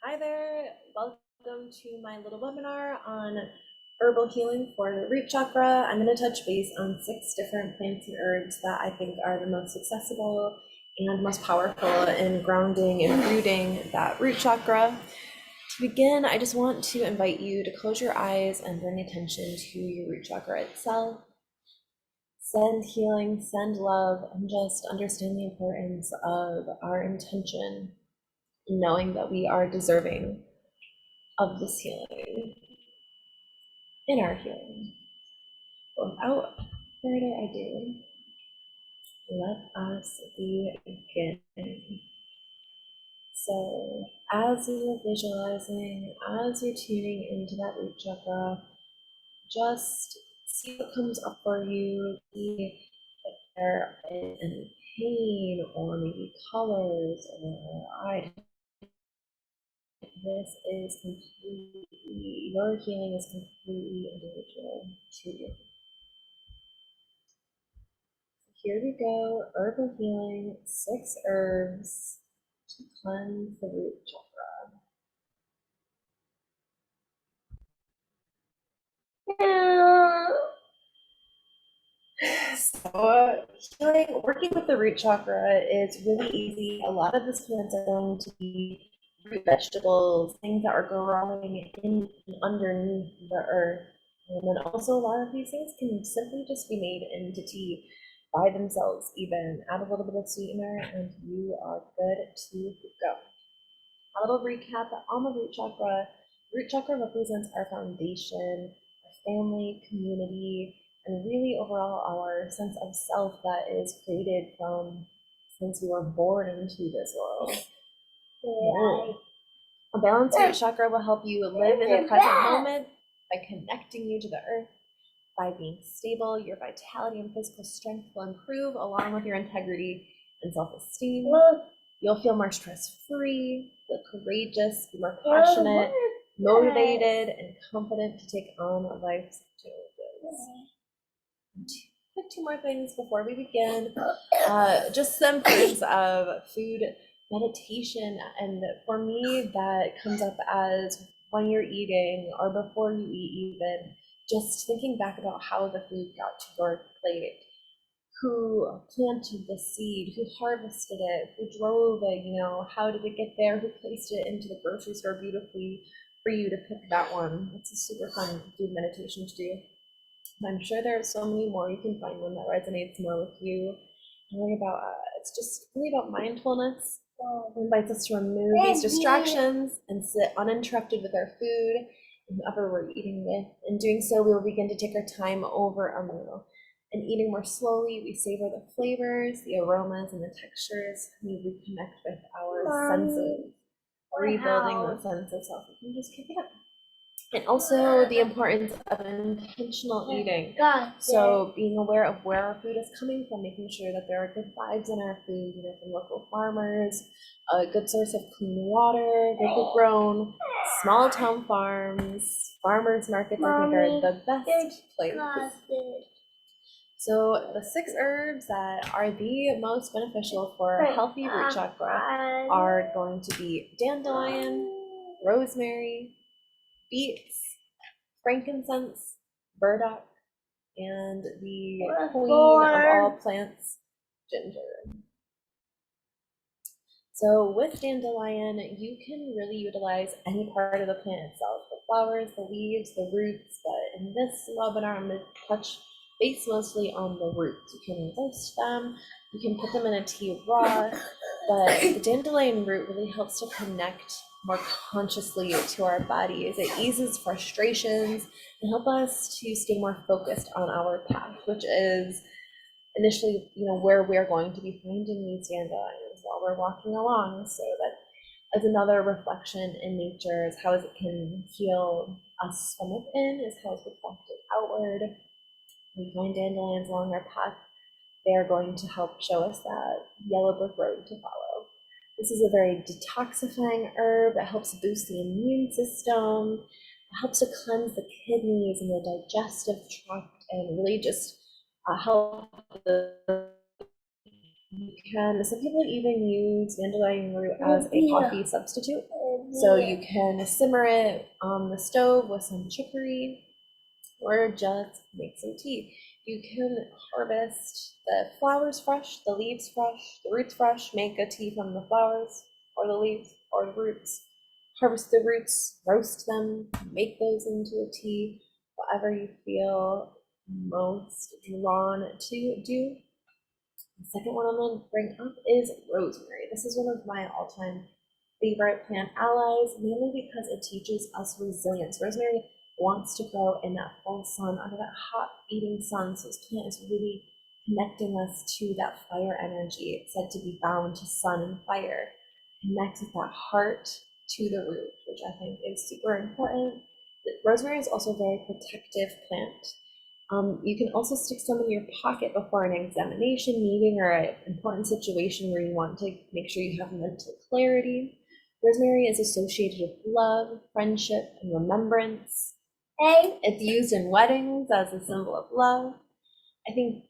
Hi there, welcome to my little webinar on herbal healing for the root chakra. I'm going to touch base on 6 different plants and herbs that I think are the most accessible and most powerful in grounding and rooting that root chakra. To begin, I just want to invite you to close your eyes and bring attention to your root chakra itself. Send healing, send love, and just understand the importance of our intention, knowing that we are deserving of this healing, in our healing. Without further ado, let us begin. So, as you're visualizing, as you're tuning into that root chakra, just see what comes up for you. See if there is any pain or maybe colors or eye. This is completely, your healing is completely individual to you. Here we go, herbal healing, 6 herbs to cleanse the root chakra. So working with the root chakra is really easy. A lot of these plants are going to be root vegetables, things that are growing in underneath the earth. And then also a lot of these things can simply just be made into tea by themselves even. Add a little bit of sweetener and you are good to go. A little recap on the root chakra. Root chakra represents our foundation, our family, community, and really overall our sense of self that is created from since we were born into this world. Yeah. A balanced root chakra will help you live in the present moment by connecting you to the earth. By being stable, your vitality and physical strength will improve along with your integrity and self-esteem. You'll feel more stress-free, feel courageous, be more passionate, motivated, and confident to take on life's challenges. Two more things before we begin. Just some things of food meditation, and for me that comes up as when you're eating or before you eat even, just thinking back about how the food got to your plate, who planted the seed, who harvested it, who drove it, how did it get there, who placed it into the grocery store beautifully for you to pick that one. It's a super fun food meditation to do. And I'm sure there are so many more. You can find one that resonates more with you. Really about it's just really about mindfulness. It invites us to remove these distractions and sit uninterrupted with our food and whoever we're eating with. In doing so, we will begin to take our time over a meal. And eating more slowly, we savor the flavors, the aromas, and the textures. We reconnect with our senses, rebuilding the sense of self. You can just kick it up. And also the importance of intentional eating. So being aware of where our food is coming from, making sure that there are good vibes in our food, from local farmers, a good source of clean water, local grown, small town farms, farmers markets, I think are the best place. So the 6 herbs that are the most beneficial for a healthy root chakra are going to be dandelion, rosemary, beets, frankincense, burdock, and the queen of all plants, ginger. So with dandelion, you can really utilize any part of the plant itself, the flowers, the leaves, the roots, but in this webinar, I'm going to touch base mostly on the roots. You can roast them, you can put them in a tea raw, but the dandelion root really helps to connect more consciously to our bodies. It eases frustrations and help us to stay more focused on our path, which is initially, where we're going to be finding these dandelions while we're walking along. So that as another reflection in nature is how it can heal us from within, is how it's reflected outward. We find dandelions along our path. They are going to help show us that yellow brick road to follow. This is a very detoxifying herb. It helps boost the immune system. It helps to cleanse the kidneys and the digestive tract and really just help some people even use dandelion root as a coffee substitute. So you can simmer it on the stove with some chicory or just make some tea. You can harvest the flowers fresh, the leaves fresh, the roots fresh, make a tea from the flowers or the leaves or the roots. Harvest the roots, roast them, make those into a tea, whatever you feel most drawn to do. The second one I'm going to bring up is rosemary. This is one of my all-time favorite plant allies, mainly because it teaches us resilience. Rosemary wants to grow in that full sun, under that hot beating sun. So this plant is really connecting us to that fire energy. It's said to be bound to sun and fire. Connects with that heart to the root, which I think is super important. Rosemary is also a very protective plant. You can also stick some in your pocket before an examination, meeting, or an important situation where you want to make sure you have mental clarity. Rosemary is associated with love, friendship, and remembrance. It's used in weddings as a symbol of love. I think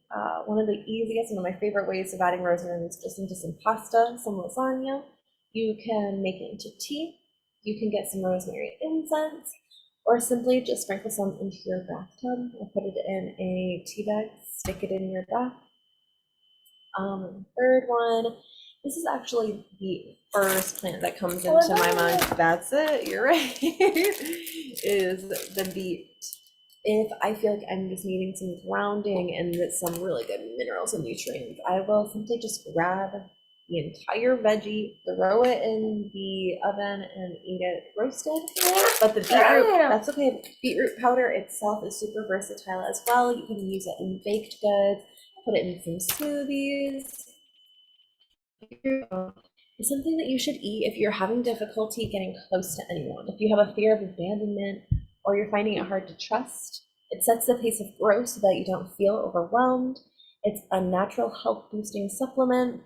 one of the easiest and one of my favorite ways of adding rosemary is just into some pasta, some lasagna. You can make it into tea. You can get some rosemary incense, or simply just sprinkle some into your bathtub or put it in a tea bag, stick it in your bath. Third one, this is actually the first plant that comes into my mind. That's it, you're right, is the beet. If I feel like I'm just needing some grounding and some really good minerals and nutrients, I will simply just grab the entire veggie, throw it in the oven and eat it roasted. But the beetroot, that's okay. Beetroot powder itself is super versatile as well. You can use it in baked goods, put it in some smoothies. It's something that you should eat if you're having difficulty getting close to anyone. If you have a fear of abandonment or you're finding it hard to trust, it sets the pace of growth so that you don't feel overwhelmed. It's a natural health boosting supplement.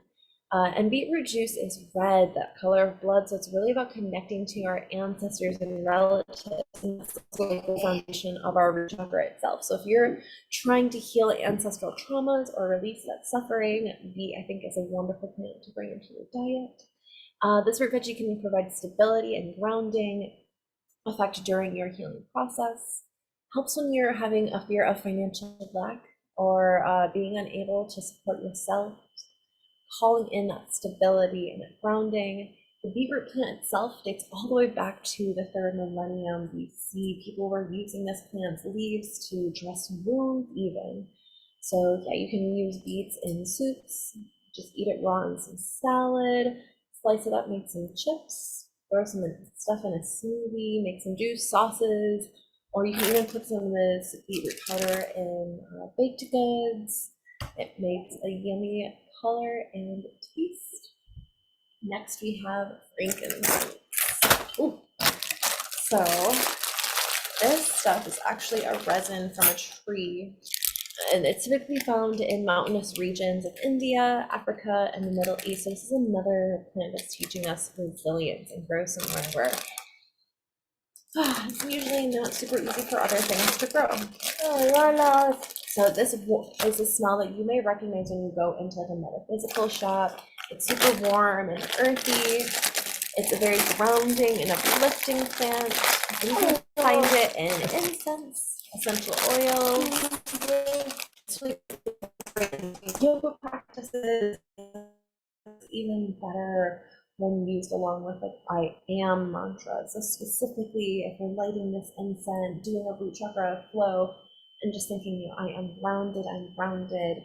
And beetroot juice is red, that color of blood. So it's really about connecting to our ancestors and relatives. And that's also the foundation of our root chakra itself. So if you're trying to heal ancestral traumas or release that suffering, beet, I think, is a wonderful plant to bring into your diet. This root veggie can provide stability and grounding effect during your healing process. Helps when you're having a fear of financial lack or being unable to support yourself. Calling in that stability and that grounding. The beetroot plant itself dates all the way back to the 3rd millennium BC. People were using this plant's leaves to dress wounds even. So yeah, you can use beets in soups, just eat it raw in some salad, slice it up, make some chips, throw some stuff in a smoothie, make some juice, sauces, or you can even put some of this beetroot powder in baked goods. It makes a yummy color and taste. Next we have frankincense. Ooh. So this stuff is actually a resin from a tree, and it's typically found in mountainous regions of India, Africa, and the Middle East. So this is another plant that's teaching us resilience and grow somewhere where it's usually not super easy for other things to grow. So this is a smell that you may recognize when you go into like a metaphysical shop. It's super warm and earthy. It's a very grounding and uplifting plant. You can find it in incense, essential oils, yoga practices. It's even better when used along with like I am mantras. So specifically, if you're lighting this incense, doing a root chakra flow, and just thinking, I am grounded, I'm grounded,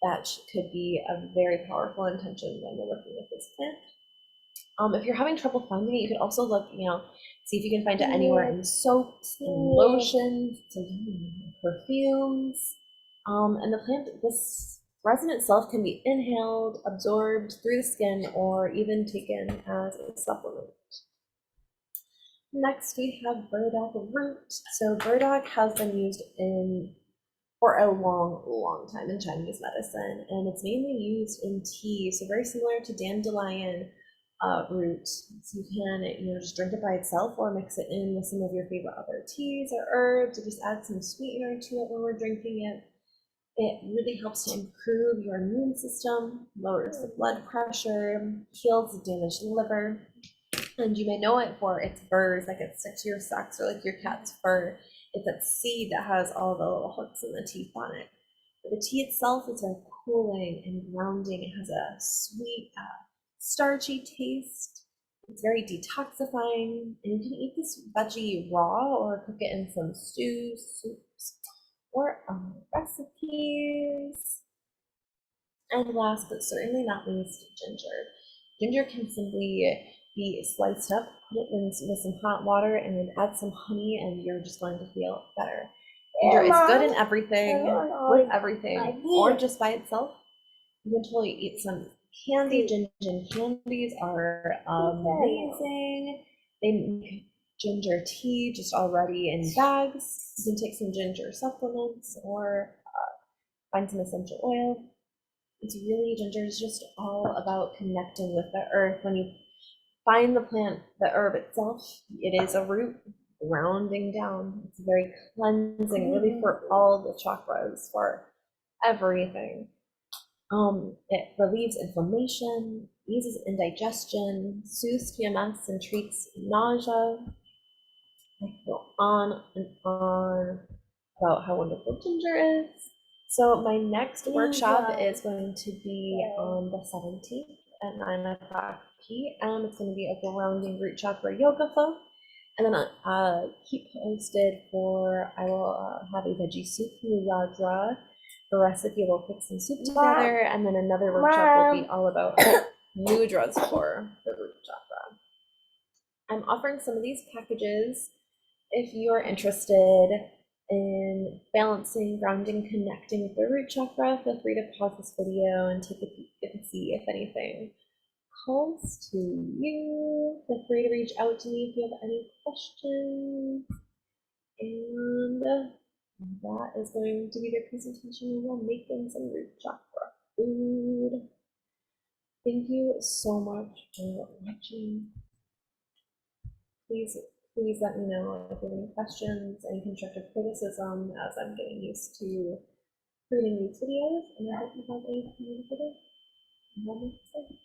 that could be a very powerful intention when you're working with this plant. If you're having trouble finding it, you could also look, see if you can find it anywhere in soaps and lotions, perfumes. And the plant, this resin itself can be inhaled, absorbed through the skin, or even taken as a supplement. Next, we have burdock root. So burdock has been used for a long time in Chinese medicine, and it's mainly used in tea. So very similar to dandelion root. So you can, just drink it by itself or mix it in with some of your favorite other teas or herbs, or just add some sweetener to it when we're drinking it. It really helps to improve your immune system, lowers the blood pressure, heals the damaged liver. And you may know it for its burrs, like it sticks to your socks or like your cat's fur. It's that seed that has all the little hooks and the teeth on it. But the tea itself is very cooling and grounding. It has a sweet, starchy taste. It's very detoxifying, and you can eat this veggie raw or cook it in some stews, soups, or recipes. And last but certainly not least, ginger. Ginger can simply be sliced up, put it in with some hot water, and then add some honey, and you're just going to feel better. Ginger is good in everything, with everything, or just by itself. You can totally eat some candy. Ginger candies are amazing. They make ginger tea just already in bags. You can take some ginger supplements or find some essential oil. It's really, ginger is just all about connecting with the earth. When you find the plant, the herb itself, it is a root grounding down. It's very cleansing, really, for all the chakras, for everything. It relieves inflammation, eases indigestion, soothes PMS, and treats nausea. I can go on and on about how wonderful ginger is. So my next workshop is going to be on the 17th at 9 o'clock p.m. It's going to be a grounding root chakra yoga flow. And then keep posted for, I will have a veggie soup mudra. The recipe will cook some soup together, and then another workshop will be all about mudras for the root chakra. I'm offering some of these packages if you are interested in balancing, grounding, connecting with the root chakra. Feel free to pause this video and take a peek and see if anything calls to you. Feel free to reach out to me if you have any questions. And that is going to be the presentation. We will make them some root chakra food. Thank you so much for watching. Please let me know if you have any questions, any constructive criticism, as I'm getting used to creating these videos. And I hope you have a wonderful day.